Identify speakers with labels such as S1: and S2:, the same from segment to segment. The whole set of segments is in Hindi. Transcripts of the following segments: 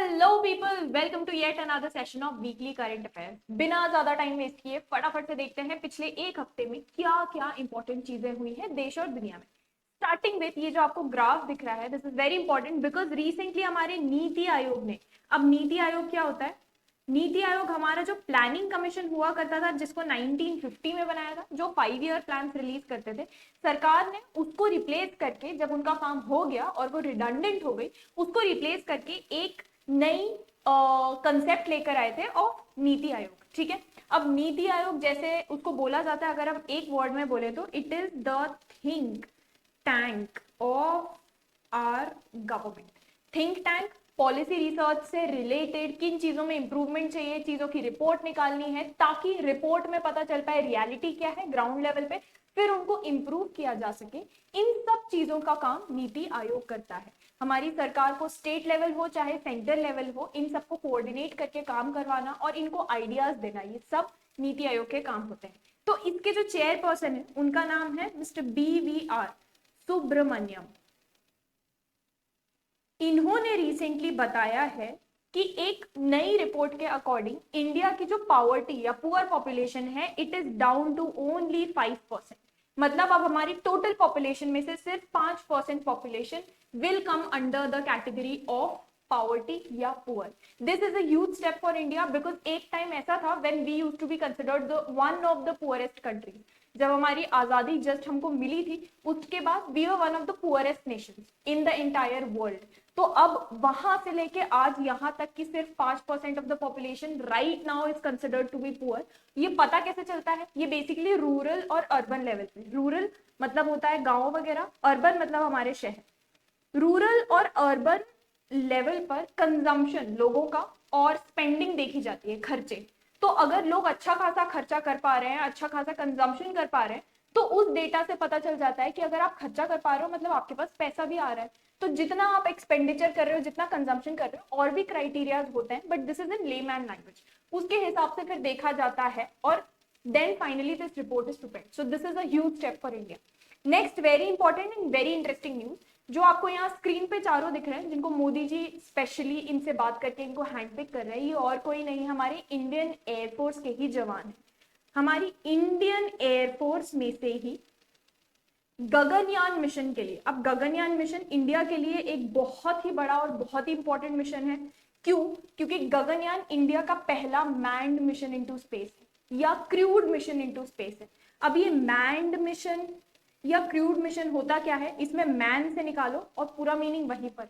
S1: Hello people, welcome to yet another session of weekly current affairs. बिना ज्यादा टाइम वेस्ट किए फटाफट से देखते हैं पिछले एक हफ्ते में क्या क्या इंपॉर्टेंट चीजें हुई हैं देश और दुनिया में। स्टार्टिंग विथ ये जो आपको ग्राफ दिख रहा है, this is very important because recently हमारे नीति आयोग ने, अब नीति आयोग क्या होता है? नीति आयोग हमारा जो प्लानिंग कमीशन हुआ करता था, जिसको 1950 में बनाया था, जो 5 ईयर प्लान रिलीज करते थे, सरकार ने उसको रिप्लेस करके, जब उनका काम हो गया और वो रिडंडेंट हो गई, उसको रिप्लेस करके एक नई कंसेप्ट लेकर आए थे और नीति आयोग। ठीक है, अब नीति आयोग जैसे उसको बोला जाता है, अगर हम एक वर्ड में बोले तो it is the think tank of our government. Think tank policy research से रिलेटेड किन चीजों में इंप्रूवमेंट चाहिए, चीजों की रिपोर्ट निकालनी है ताकि रिपोर्ट में पता चल पाए रियलिटी क्या है ग्राउंड लेवल पे, फिर उनको इंप्रूव किया जा सके। इन सब चीजों का काम नीति आयोग करता है। हमारी सरकार को स्टेट लेवल हो चाहे सेंटर लेवल हो, इन सबको कोऑर्डिनेट करके काम करवाना और इनको आइडियाज देना, ये सब नीति आयोग के काम होते हैं। तो इसके जो चेयरपर्सन है उनका नाम है मिस्टर BVR सुब्रमण्यम। इन्होंने रिसेंटली बताया है कि एक नई रिपोर्ट के अकॉर्डिंग इंडिया की जो पॉवर्टी या पुअर पॉपुलेशन है, it is down to only 5%। मतलब अब हमारी टोटल पॉपुलेशन में से सिर्फ 5% population will come under the category of poverty या poor. This is a huge step for India because एक टाइम ऐसा था when we used to be considered the one of the poorest countries. जब हमारी आजादी जस्ट हमको मिली थी, उसके बाद we were one of the poorest nations in the entire world. तो अब वहां से लेके आज यहां तक कि सिर्फ 5% of the population right now is considered to be poor. ये पता कैसे चलता है? ये बेसिकली रूरल और अर्बन लेवल पे, रूरल मतलब होता है गांव वगैरह, अर्बन मतलब हमारे शहर। रूरल और अर्बन लेवल पर कंजम्पशन लोगों का और स्पेंडिंग देखी जाती है, खर्चे। तो अगर लोग अच्छा खासा खर्चा कर पा रहे हैं, अच्छा खासा कंजम्पशन कर पा रहे हैं, तो उस डेटा से पता चल जाता है कि अगर आप खर्चा कर पा रहे हो मतलब आपके पास पैसा भी आ रहा है। तो जितना आप एक्सपेंडिचर कर रहे हो, जितना कंजम्पशन कर रहे हो, और भी क्राइटेरियाज होते हैं, but this is in layman language, उसके हिसाब से फिर देखा जाता है और then finally this report is prepared. So this is a huge step for India. Next very important and very interesting news, जो आपको यहाँ स्क्रीन पे चारों दिख रहे हैं, जिनको मोदी जी स्पेशली इनसे बात करके इनको हैंडपिक कर रहे हैं, ये और कोई नहीं, हमारे इंडियन एयरफोर्स के ही जवान है। हमारी इंडियन एयरफोर्स में से ही गगनयान मिशन के लिए, अब गगनयान मिशन इंडिया के लिए एक बहुत ही बड़ा और बहुत ही इंपॉर्टेंट मिशन है। क्यों? क्योंकि गगनयान इंडिया का पहला मैन्ड मिशन इनटू स्पेस या क्रूड मिशन इनटू स्पेस है। अब ये मैन्ड मिशन या क्रूड मिशन होता क्या है? इसमें मैन से निकालो और पूरा मीनिंग वहीं पर।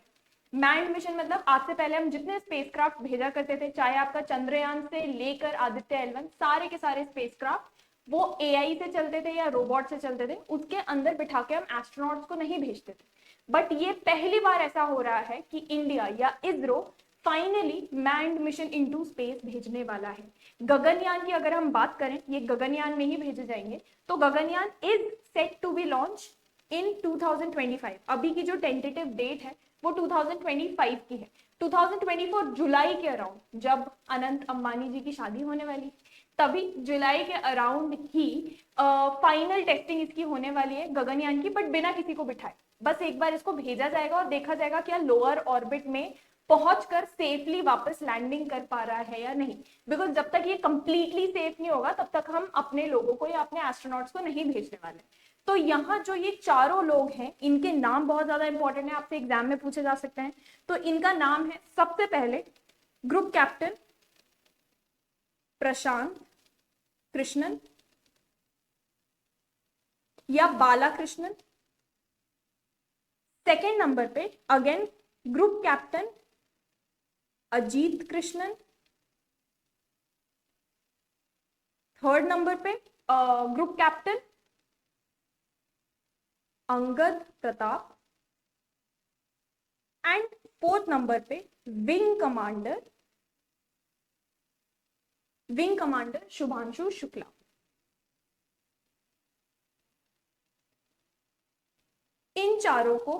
S1: मैन्ड मिशन मतलब आज से पहले हम जितने स्पेसक्राफ्ट भेजा करते थे, चाहे आपका चंद्रयान से लेकर आदित्य L1, सारे के सारे स्पेसक्राफ्ट वो AI से चलते थे या रोबोट से चलते थे, उसके अंदर बिठा के हम एस्ट्रोनॉट्स को नहीं भेजते थे। बट ये पहली बार ऐसा हो रहा है कि इंडिया या ISRO finally manned mission into space भेजने वाला है। गगनयान की अगर हम बात करें, ये गगनयान में ही भेजे जाएंगे। तो Gaganyaan is set to be launch in 2025। अभी की जो टेंटेटिव डेट है वो 2025 की है। 2024 जुलाई के अराउंड, जब अनंत अंबानी जी की शादी होने वाली, तभी जुलाई के अराउंड ही फाइनल टेस्टिंग इसकी होने वाली है गगनयान की, बट बिना किसी को बिठाए। बस एक बार इसको भेजा जाएगा और देखा जाएगा क्या लोअर ऑर्बिट में पहुंचकर सेफली वापस लैंडिंग कर पा रहा है या नहीं। बिकॉज जब तक ये कंप्लीटली सेफ नहीं होगा तब तक हम अपने लोगों को या अपने एस्ट्रोनॉट्स को नहीं भेजने वाले। तो यहाँ जो ये चारों लोग हैं, इनके नाम बहुत ज्यादा इंपॉर्टेंट है, आपसे एग्जाम में पूछे जा सकते हैं। तो इनका नाम है सबसे पहले ग्रुप कैप्टन प्रशांत कृष्णन या बालाकृष्णन। सेकेंड नंबर पे again group captain Ajit Krishnan. Third number पे group captain Angad Pratap. And fourth number पे विंग कमांडर शुभांशु शुक्ला। इन चारों को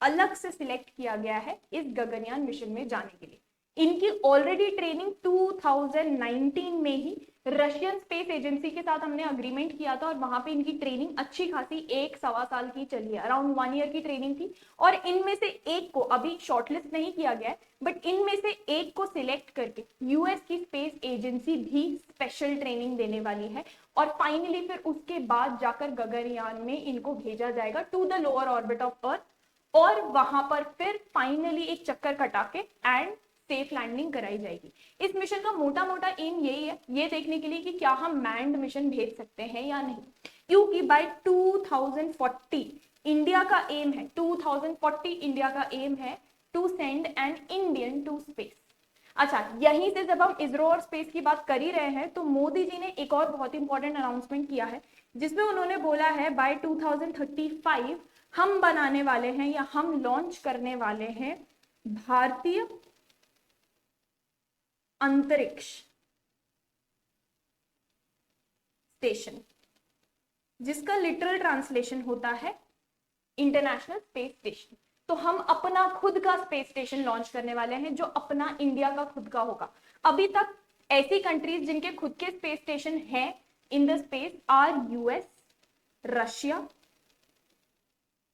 S1: अलग से सिलेक्ट किया गया है इस गगनयान मिशन में जाने के लिए। इनकी ऑलरेडी ट्रेनिंग 2019 में ही रशियन स्पेस एजेंसी के साथ हमने अग्रीमेंट किया था और वहां पे इनकी ट्रेनिंग अच्छी खासी 1 सवा साल की चली है, अराउंड 1 ईयर की ट्रेनिंग थी। और इनमें से एक को अभी शॉर्टलिस्ट नहीं किया गया है, बट इनमें से एक को सिलेक्ट करके यूएस की स्पेस एजेंसी भी स्पेशल ट्रेनिंग देने वाली है और फाइनली फिर उसके बाद जाकर गगनयान में इनको भेजा जाएगा to the lower orbit of earth और वहां पर फिर फाइनली एक चक्कर कटा के एंड सेफ लैंडिंग कराई जाएगी। इस मिशन का मोटा मोटा एम यही है, ये देखने के लिए कि क्या हम मैन्ड मिशन भेज सकते हैं या नहीं, क्योंकि बाय 2040 इंडिया का एम है, 2040 इंडिया का एम है to send an Indian to space. अच्छा, यहीं से जब हम इसरो और स्पेस की बात कर ही रहे हैं तो मोदी जी ने एक और बहुत इंपॉर्टेंट अनाउंसमेंट किया है जिसमें उन्होंने बोला है बाय 2035 हम बनाने वाले हैं या हम लॉन्च करने वाले हैं भारतीय अंतरिक्ष स्टेशन, जिसका लिटरल ट्रांसलेशन होता है इंटरनेशनल स्पेस स्टेशन। तो हम अपना खुद का स्पेस स्टेशन लॉन्च करने वाले हैं जो अपना इंडिया का खुद का होगा। अभी तक ऐसी कंट्रीज जिनके खुद के स्पेस स्टेशन है in the space are US, Russia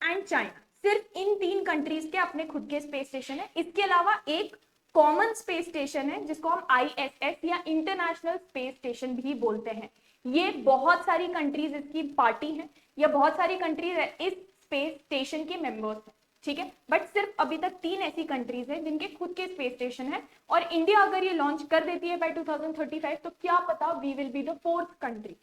S1: and China. सिर्फ इन 3 कंट्रीज के अपने खुद के स्पेस स्टेशन है। इसके अलावा एक कॉमन स्पेस स्टेशन है जिसको हम आईएसएस या इंटरनेशनल स्पेस स्टेशन भी बोलते हैं। ये बहुत सारी कंट्रीज इसकी पार्टी हैं या बहुत सारी कंट्रीज इस स्पेस स्टेशन के मेंबर्स हैं, ठीक है। बट सिर्फ अभी तक 3 ऐसी कंट्रीज हैं जिनके खुद के स्पेस स्टेशन है और इंडिया अगर ये लॉन्च कर देती है बाय 2035 तो क्या पता we will be the 4th country.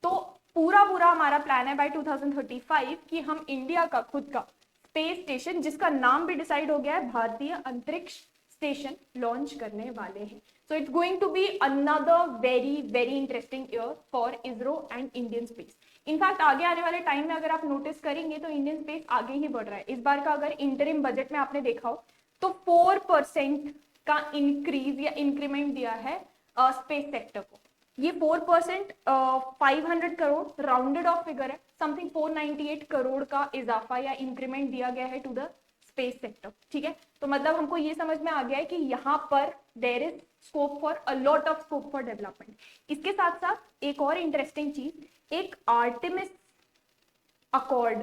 S1: तो पूरा हमारा प्लान है बाय 2035 कि हम इंडिया का खुद का स्पेस स्टेशन, जिसका नाम भी डिसाइड हो गया है भारतीय अंतरिक्ष स्टेशन, लॉन्च करने वाले हैं। So it's going to be another very interesting year for ISRO and Indian space. In fact आगे आने वाले टाइम में अगर आप नोटिस करेंगे तो इंडियन स्पेस आगे ही बढ़ रहा है। इस बार का अगर इंटरिम बजट में आपने देखा हो तो 4% का इंक्रीज या इंक्रीमेंट दिया है स्पेस सेक्टर को। ये 4% 500 करोड़ राउंडेड ऑफ फिगर है, समथिंग 498 करोड़ का इजाफा या इंक्रीमेंट दिया गया है टू द स्पेस सेक्टर, ठीक है। तो मतलब हमको ये समझ में आ गया है कि यहाँ पर there is scope for a lot of scope for development. इसके साथ साथ एक और इंटरेस्टिंग चीज, एक आर्टेमिस अकॉर्ड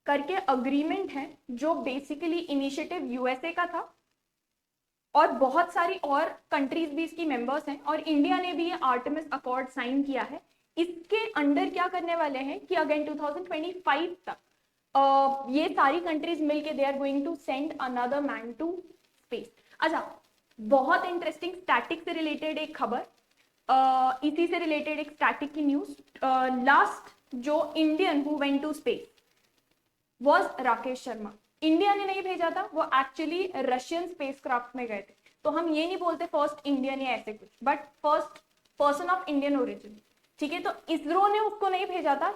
S1: करके अग्रीमेंट है जो बेसिकली इनिशिएटिव यूएसए का था और बहुत सारी और कंट्रीज भी इसकी मेंबर्स हैं और इंडिया ने भी ये आर्टेमिस अकॉर्ड साइन किया है। इसके अंडर क्या करने वाले हैं कि अगेन 2025 तक ये सारी कंट्रीज मिलके they are going to send another man to space. अच्छा, बहुत इंटरेस्टिंग स्टैटिक से रिलेटेड एक खबर, इसी से रिलेटेड एक स्टैटिक की न्यूज। लास्ट जो Indian who went to space was Rakesh Sharma. India ने नहीं भेजा था, वो एक्चुअली रशियन स्पेसक्राफ्ट में गए थे। तो हम ये नहीं बोलते फर्स्ट इंडियन या ऐसे कुछ, but first person of Indian origin, ठीक है। तो इसरो ने उसको नहीं भेजा था,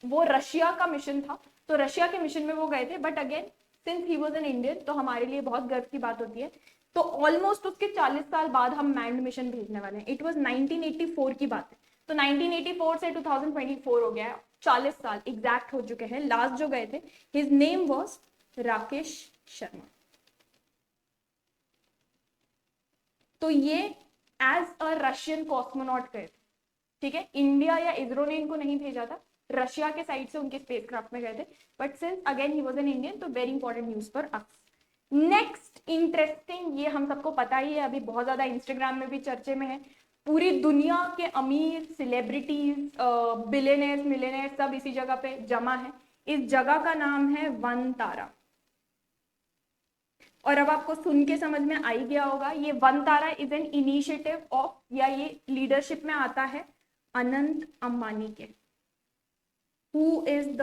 S1: वो रशिया का मिशन था, तो रशिया के मिशन में वो गए थे। But again since he was an Indian तो हमारे लिए बहुत गर्व की बात होती है। तो ऑलमोस्ट उसके 40 साल बाद हम मैन्ड मिशन भेजने वाले हैं। इट वाज 1984 की बात है, तो 1984 से 2024 हो गया है, 40 साल एग्जैक्ट हो चुके हैं। लास्ट जो गए थे his name was Rakesh Sharma. तो ये एज अ रशियन कॉस्मोनॉट गए थे, ठीक है। इंडिया या इसरो ने इनको नहीं भेजा था, रशिया के साइड से उनके स्पेसक्राफ्ट में गए थे। But since again he was an Indian तो very important news for us. Next interesting, ये हम सबको पता ही है, अभी बहुत ज्यादा इंस्टाग्राम में भी चर्चे में है। पूरी दुनिया के अमीर सेलिब्रिटीज, बिलियनर्स, मिलियनर्स सब इसी जगह पे जमा है। इस जगह का नाम है वनतारा। और अब आपको सुन के समझ में आ ही गया होगा, ये Vantara is an initiative of, या ये लीडरशिप में आता है अनंत अंबानी के, who is the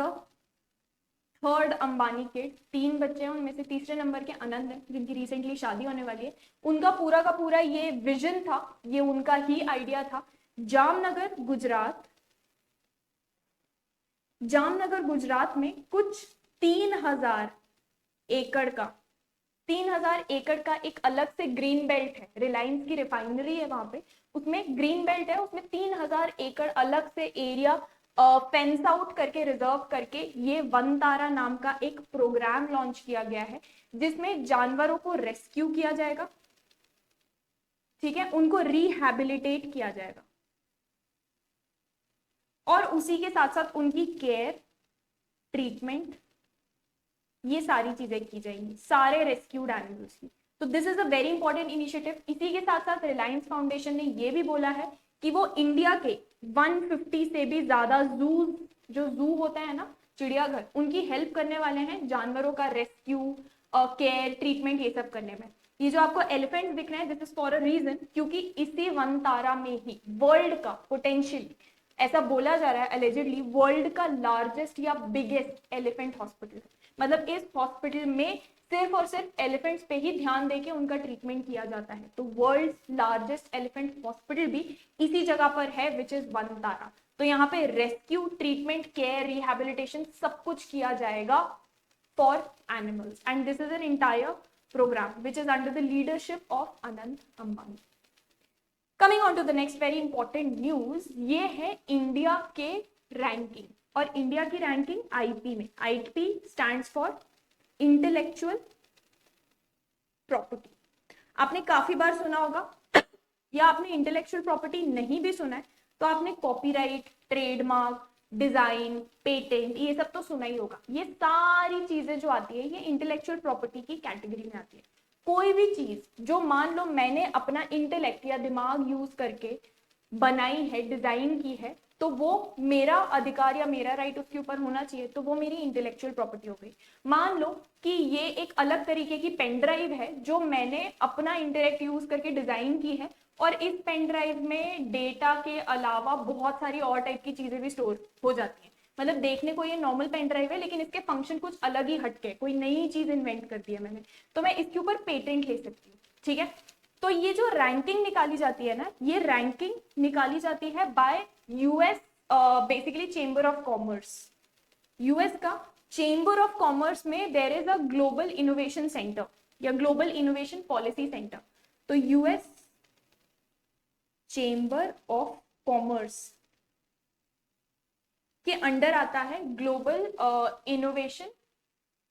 S1: 3rd Ambani के। 3 बच्चे हैं, उनमें से तीसरे नंबर के अनंत हैं जिनकी रिसेंटली शादी होने वाली है। उनका पूरा का पूरा ये विजन था, ये उनका ही आइडिया था। जामनगर गुजरात में कुछ 3000 एकड़ का एक अलग से ग्रीन बेल्ट है। रिलायंस की रिफाइनरी है वहां पे, उसमें ग्रीन बेल्ट है, उसमें 3000 एकड़ अलग से एरिया फेंस आउट करके, रिजर्व करके ये वनतारा नाम का एक प्रोग्राम लॉन्च किया गया है जिसमें जानवरों को रेस्क्यू किया जाएगा ठीक है, उनको रिहैबिलिटेट किया जाएगा और उसी के साथ साथ उनकी केयर, ट्रीटमेंट, ये सारी चीजें की जाएंगी सारे रेस्क्यूड एनिमल्स की। तो this is a very important initiative. इसी के साथ साथ रिलायंस फाउंडेशन ने ये भी बोला है कि वो इंडिया के 150 से भी ज्यादा जो जू होते हैं ना, चिड़ियाघर, उनकी हेल्प करने वाले हैं जानवरों का रेस्क्यू, केयर, ट्रीटमेंट, ये सब करने में। ये जो आपको एलिफेंट दिख रहे हैं, this is for a reason, क्योंकि इसी वनतारा में ही वर्ल्ड का पोटेंशियल, ऐसा बोला जा रहा है एलिजिडली, वर्ल्ड का लार्जेस्ट या बिगेस्ट एलिफेंट हॉस्पिटल। मतलब इस हॉस्पिटल में सिर्फ और सिर्फ एलिफेंट्स पे ही ध्यान देके उनका ट्रीटमेंट किया जाता है। तो वर्ल्ड लार्जेस्ट एलिफेंट हॉस्पिटल भी इसी जगह पर है, विच इज वनतारा। तो यहाँ पे रेस्क्यू, ट्रीटमेंट, केयर, रिहैबिलिटेशन सब कुछ किया जाएगा for animals, and this is an entire program which is under the leadership of Anant Ambani. Coming on to the next very important news, ये है इंडिया के रैंकिंग, और इंडिया की रैंकिंग आईपी में। IP stands for intellectual property. आपने काफी बार सुना होगा, या आपने इंटेलेक्चुअल प्रॉपर्टी नहीं भी सुना है तो आपने कॉपीराइट, ट्रेडमार्क, डिजाइन, पेटेंट, ये सब तो सुना ही होगा। ये सारी चीजें जो आती है ये इंटेलेक्चुअल प्रॉपर्टी की कैटेगरी में आती है। कोई भी चीज जो मान लो मैंने अपना इंटेलेक्ट या दिमाग यूज करके बनाई है, डिजाइन की है, तो वो मेरा अधिकार या मेरा राइट उसके ऊपर होना चाहिए, तो वो मेरी इंटेलेक्चुअल प्रॉपर्टी हो गई। मान लो कि ये एक अलग तरीके की पेन ड्राइव है जो मैंने अपना इंटेलेक्ट यूज करके डिजाइन की है, और इस पेन ड्राइव में डेटा के अलावा बहुत सारी और टाइप की चीजें भी स्टोर हो जाती हैं। मतलब देखने को ये नॉर्मल पेन ड्राइव है, लेकिन इसके फंक्शन कुछ अलग ही हटके, कोई नई चीज इन्वेंट कर दी है मैंने, तो मैं इसके ऊपर पेटेंट ले सकती हूँ। ठीक है, तो ये जो रैंकिंग निकाली जाती है ना, ये रैंकिंग निकाली जाती है by US, basically chamber of commerce. US का चेंबर ऑफ कॉमर्स में there is a global innovation centre या ग्लोबल इनोवेशन पॉलिसी सेंटर। तो यूएस चेंबर ऑफ कॉमर्स के अंडर आता है ग्लोबल इनोवेशन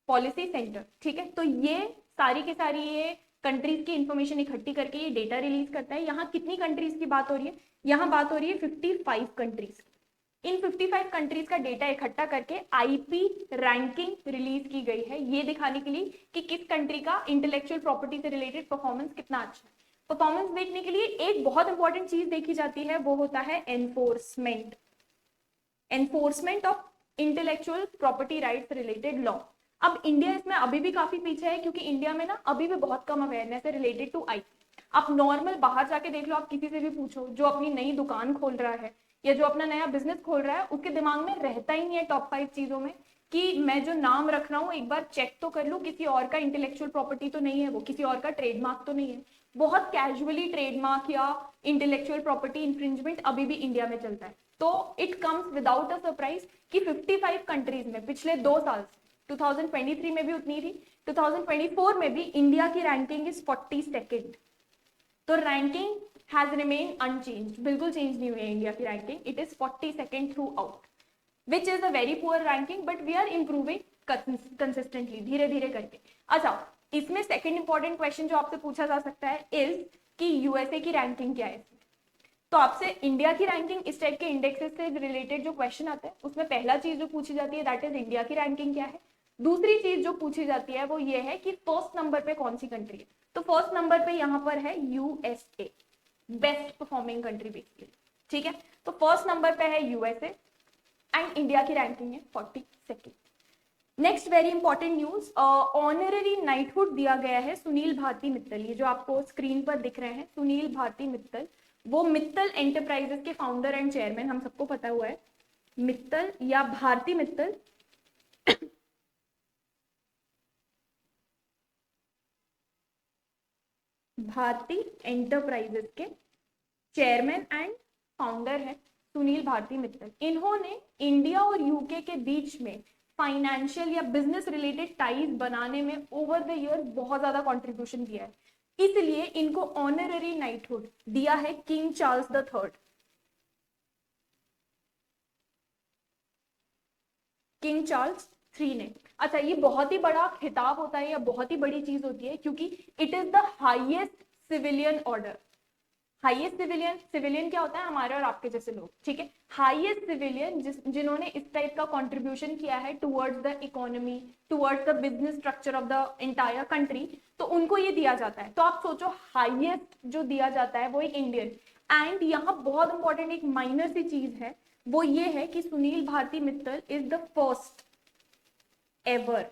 S1: पॉलिसी सेंटर। ठीक है, तो ये सारी की सारी ये कंट्रीज की इंफॉर्मेशन इकट्ठी करके ये डेटा रिलीज करता है। यहाँ कितनी कंट्रीज की बात हो रही है? यहाँ बात हो रही है 55 कंट्रीज। इन 55 कंट्रीज का डेटा इकट्ठा करके आईपी रैंकिंग रिलीज की गई है, ये दिखाने के लिए कि किस कंट्री का इंटेलेक्चुअल प्रॉपर्टी से रिलेटेड परफॉर्मेंस कितना अच्छा है। परफॉर्मेंस देखने के लिए एक बहुत इंपॉर्टेंट चीज देखी जाती है, वो होता है enforcement, enforcement of intellectual property rights related law. अब इंडिया इसमें अभी भी काफी पीछे है, क्योंकि इंडिया में ना अभी भी बहुत कम अवेयरनेस है रिलेटेड टू आईपी। आप नॉर्मल बाहर जाके देख लो, आप किसी से भी पूछो जो अपनी नई दुकान खोल रहा है या जो अपना नया बिजनेस खोल रहा है, उसके दिमाग में रहता ही नहीं है टॉप 5 चीजों में कि मैं जो नाम रख रहा हूँ एक बार चेक तो कर लूं किसी और का इंटेलेक्चुअल प्रॉपर्टी तो नहीं है, वो किसी और का ट्रेडमार्क तो नहीं है। बहुत कैजुअली ट्रेडमार्क या इंटेलेक्चुअल प्रॉपर्टी इंफ्रिंजमेंट अभी भी इंडिया में चलता है। तो it comes without a surprise कि 55 कंट्रीज में पिछले 2 साल से, 2023 में भी उतनी थी, 2024 में भी इंडिया की रैंकिंग इज 42nd। तो रैंकिंग हैज रिमेन अनचेंज्ड, बिल्कुल चेंज नहीं हुई है इंडिया की ranking, it is 42nd throughout, which is a very poor ranking, but we are improving consistently, धीरे धीरे करके। अच्छा, इसमें सेकंड इंपॉर्टेंट क्वेश्चन जो आपसे पूछा जा सकता है इज कि यूएसए की रैंकिंग क्या है। तो आपसे इंडिया की रैंकिंग, इस टाइप के इंडेक्सेस से रिलेटेड जो क्वेश्चन आता है उसमें पहला चीज जो पूछी जाती है दैट इज इंडिया की रैंकिंग क्या है। दूसरी चीज जो पूछी जाती है वो ये है कि फर्स्ट नंबर पे कौन सी कंट्री है। तो फर्स्ट नंबर पे यहाँ पर है USA, best performing country basically. ठीक है, तो फर्स्ट नंबर पे है यूएसए एंड इंडिया की रैंकिंग है 42nd। Next very important news, honorary knighthood दिया गया है सुनील भारती मित्तल। ये जो आपको स्क्रीन पर दिख रहे हैं सुनील भारती मित्तल, वो मित्तल एंटरप्राइजेस के फाउंडर एंड चेयरमैन, हम सबको पता हुआ है मित्तल या भारती मित्तल भारती एंटरप्राइजेस के चेयरमैन एंड फाउंडर है सुनील भारती मित्तल। इन्होंने इंडिया और यूके के बीच में फाइनेंशियल या बिजनेस रिलेटेड टाइज बनाने में ओवर द ईयर बहुत ज्यादा कंट्रीब्यूशन दिया है, इसलिए इनको ऑनररी नाइटहुड दिया है king Charles the third. King Charles 3 ने। अच्छा, ये बहुत ही बड़ा खिताब होता है या बहुत ही बड़ी चीज होती है, क्योंकि it is the highest civilian order. Highest civilian, civilian क्या होता है, हमारे और आपके जैसे लोग, ठीक है। हाईएस्ट सिविलियन जिन्होंने इस टाइप का कंट्रीब्यूशन किया है towards the economy, towards the business structure of the entire country, तो उनको ये दिया जाता है। तो आप सोचो हाईएस्ट जो दिया जाता है वो एक इंडियन। एंड यहाँ बहुत इंपॉर्टेंट एक माइनर सी चीज है, वो ये है कि Sunil Bharti Mittal is the first ever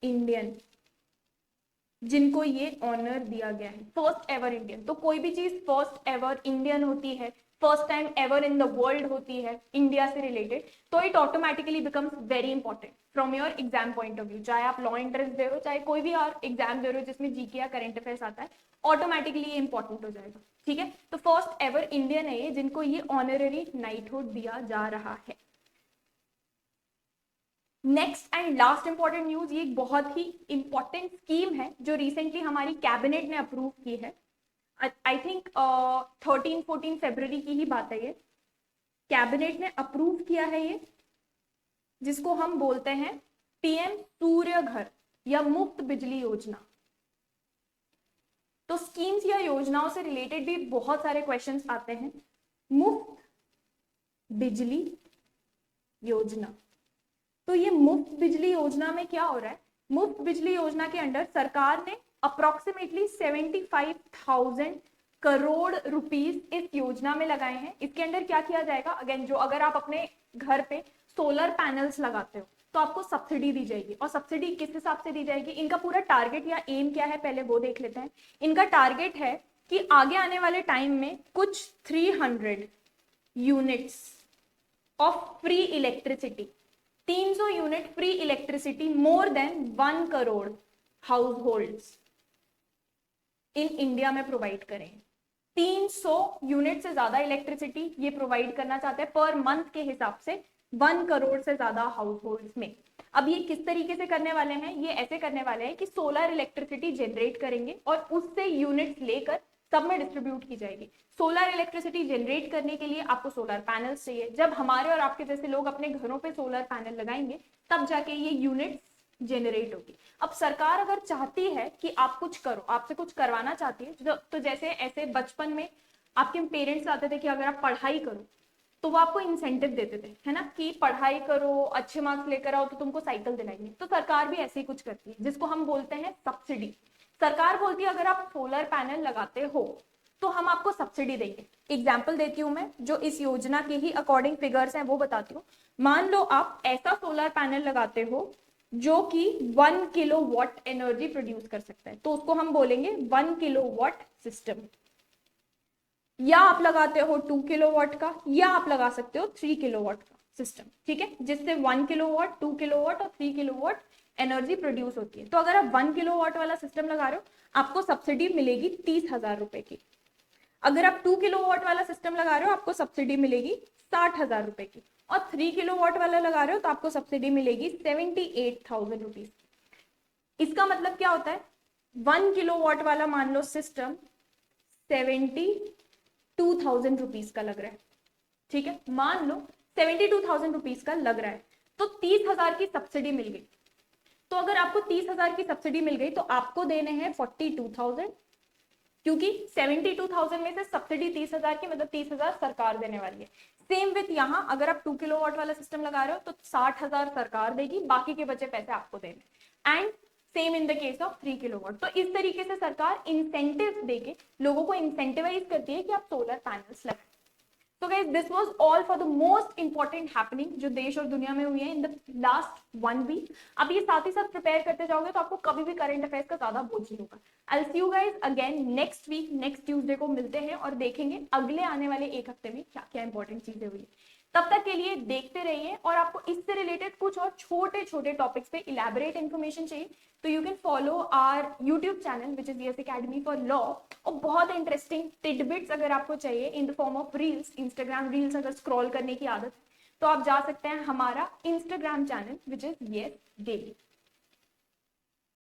S1: Indian जिनको ये ऑनर दिया गया है, फर्स्ट एवर इंडियन। तो कोई भी चीज फर्स्ट एवर इंडियन होती है, first time ever in the world होती है इंडिया से रिलेटेड, तो it automatically becomes very important from your exam point of view. चाहे आप लॉ एंट्रेंस दे रहे हो, चाहे कोई भी और एग्जाम दे रहे हो जिसमें जीके या करंट अफेयर्स आता है, ऑटोमेटिकली ये इंपॉर्टेंट हो जाएगा, ठीक है। तो फर्स्ट एवर इंडियन है ये जिनको ये ऑनररी नाइटहुड दिया जा रहा है। Next and last important news, ये एक बहुत ही इंपॉर्टेंट स्कीम है जो रिसेंटली हमारी कैबिनेट ने अप्रूव की है। आई थिंक 13-14 फरवरी की ही बात है ये, कैबिनेट ने अप्रूव किया है ये, जिसको हम बोलते हैं पीएम सूर्य घर या मुफ्त बिजली योजना। तो स्कीम्स या योजनाओं से रिलेटेड भी बहुत सारे क्वेश्चंस आते हैं। मुफ्त बिजली योजना, तो ये मुफ्त बिजली योजना में क्या हो रहा है, मुफ्त बिजली योजना के अंडर सरकार ने अप्रोक्सीमेटली 75,000 करोड़ रुपीस इस योजना में लगाए हैं। इसके अंदर क्या किया जाएगा, अगेन जो अगर आप अपने घर पे सोलर पैनल्स लगाते हो तो आपको सब्सिडी दी जाएगी। और सब्सिडी किस हिसाब से दी जाएगी, इनका पूरा टारगेट या एम क्या है पहले वो देख लेते हैं। इनका टारगेट है कि आगे आने वाले टाइम में कुछ 300 units of free electricity, 300 unit free electricity more than 1 crore house holds in India में प्रोवाइड करें। 300 यूनिट से ज्यादा इलेक्ट्रिसिटी ये प्रोवाइड करना चाहते हैं पर मंथ के हिसाब से 1 करोड़ से ज्यादा हाउस होल्ड्स में। अब ये किस तरीके से करने वाले हैं, ये ऐसे करने वाले हैं कि सोलर इलेक्ट्रिसिटी जनरेट करेंगे और उससे यूनिट्स लेकर सब में डिस्ट्रीब्यूट की जाएगी। सोलर इलेक्ट्रिसिटी जनरेट करने के लिए आपको सोलर पैनल्स चाहिए। जब हमारे और आपके जैसे लोग अपने घरों पे सोलर पैनल लगाएंगे तब जाके ये यूनिट जनरेट होगी। अब सरकार अगर चाहती है कि आप कुछ करो, आपसे कुछ करवाना चाहती है, तो जैसे ऐसे बचपन में आपके पेरेंट्स आते थे कि अगर आप पढ़ाई करो तो वो आपको इंसेंटिव देते थे, है ना, कि पढ़ाई करो, अच्छे मार्क्स लेकर आओ तो तुमको साइकिल दिलाएंगे। तो सरकार भी ऐसे ही कुछ करती है जिसको हम बोलते हैं सब्सिडी। सरकार बोलती है अगर आप सोलर पैनल लगाते हो तो हम आपको सब्सिडी देंगे। एग्जाम्पल देती हूँ मैं, जो इस योजना के ही अकॉर्डिंग फिगर्स हैं वो बताती हूँ। मान लो आप ऐसा सोलर पैनल लगाते हो जो कि 1 किलोवाट एनर्जी प्रोड्यूस कर सकता है, तो उसको हम बोलेंगे 1 किलोवाट सिस्टम। या आप लगाते हो 2 किलोवाट का, या आप लगा सकते हो 3 किलोवाट का सिस्टम, ठीक है, जिससे 1 किलोवाट, 2 किलोवाट और 3 किलोवाट एनर्जी प्रोड्यूस होती है। तो अगर आप 1 किलोवाट वाला सिस्टम लगा रहे हो आपको सब्सिडी मिलेगी 30,000 रुपए की। अगर आप 2 किलोवाट वाला सिस्टम लगा रहे हो आपको सब्सिडी मिलेगी 60,000 रुपए की। और 3 किलोवाट वाला लगा रहे हो तो आपको सब्सिडी मिलेगी 78,000 रुपीज। इसका मतलब क्या होता है, 1 किलोवाट वाला मान लो सिस्टम 72,000 रुपीज का लग रहा है, ठीक है, मान लो 72,000 रुपीज का लग रहा है, तो 30,000 की सब्सिडी मिल गई। तो अगर आपको 30,000 की सब्सिडी मिल गई तो आपको देने हैं 42,000, क्योंकि 72,000 में से सब्सिडी 30,000 की, मतलब 30,000 सरकार देने वाली है। सेम विथ यहाँ अगर आप 2 किलोवाट वाला सिस्टम लगा रहे हो तो 60,000 सरकार देगी, बाकी के बचे पैसे आपको देने। And same in the case of 3 kilowatt. तो इस तरीके से सरकार इंसेंटिव देके लोगों को इंसेंटिवाइज करती है कि आप सोलर पैनल्स लगाएं। So guys, this was all for the most important happening जो देश और दुनिया में हुई है in the last 1 week। अब ये साथ ही साथ प्रिपेयर करते जाओगे तो आपको कभी भी करंट अफेयर्स का ज्यादा बोझ नहीं होगा। I'll see you guys again next week, next Tuesday को मिलते हैं और देखेंगे अगले आने वाले एक हफ्ते में क्या क्या इंपॉर्टेंट चीजें हुई। तब तक के लिए देखते रहिए, और आपको इससे रिलेटेड कुछ और छोटे छोटे टॉपिक्स पे इलैबोरेट इन्फॉर्मेशन चाहिए तो you can follow our YouTube channel which is Yes Academy for law. और बहुत इंटरेस्टिंग टिडबिट्स अगर आपको चाहिए in the form of reels, Instagram reels अगर स्क्रॉल करने की आदत है तो आप जा सकते हैं हमारा Instagram channel which is yes daily.